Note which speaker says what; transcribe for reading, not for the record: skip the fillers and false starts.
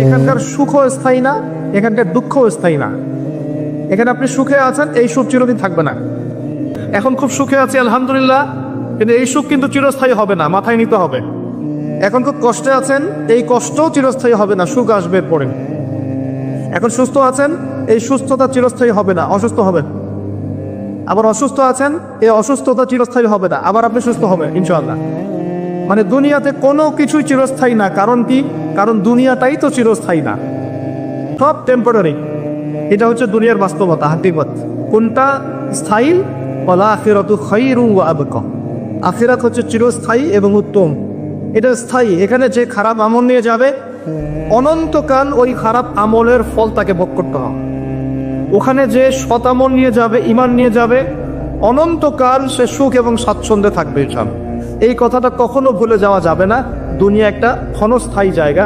Speaker 1: এখানকার সুখও স্থায়ী না, এখানকার দুঃখও স্থায়ী না। এখানে আপনি সুখে আছেন, এই সুখ চিরদিন থাকবে না। এখন খুব সুখে আছি আলহামদুলিল্লাহ, কিন্তু এই সুখ কিন্তু চিরস্থায়ী হবে না, মাথায় নিতে হবে। এখন খুব কষ্টে আছেন, এই কষ্টও চিরস্থায়ী হবে না, সুখ আসবে পরে। এখন সুস্থ আছেন, এই সুস্থতা চিরস্থায়ী হবে না, অসুস্থ হবেন। আবার অসুস্থ আছেন, এই অসুস্থতা চিরস্থায়ী হবে না, আবার আপনি সুস্থ হবেন ইনশাআল্লাহ। মানে দুনিয়াতে কোনো কিছুই চিরস্থায়ী না। কারণ কি? কারণ দুনিয়াটাই তো চিরস্থায়ী না, সব টেম্পোরারি। এটা হচ্ছে দুনিয়ার বাস্তবতা, হাকিকত। কোনটা স্থায়ী? ওয়াল আখিরাতু খায়রুন ওয়া আবকা। আখিরাত হচ্ছে চিরস্থায়ী এবং উত্তম, এটা স্থায়ী। এখানে যে খারাপ আমল নিয়ে যাবে, অনন্তকাল ওই খারাপ আমলের ফল তাকে ভোগ করতে হবে। ওখানে যে সৎ আমল নিয়ে যাবে, ঈমান নিয়ে যাবে, অনন্তকাল সে সুখ এবং স্বাচ্ছন্দ্যে থাকবে ইনশাআল্লাহ। এই কথাটা কখনো ভুলে যাওয়া যাবে না। দুনিয়া একটা ক্ষণস্থায়ী জায়গা।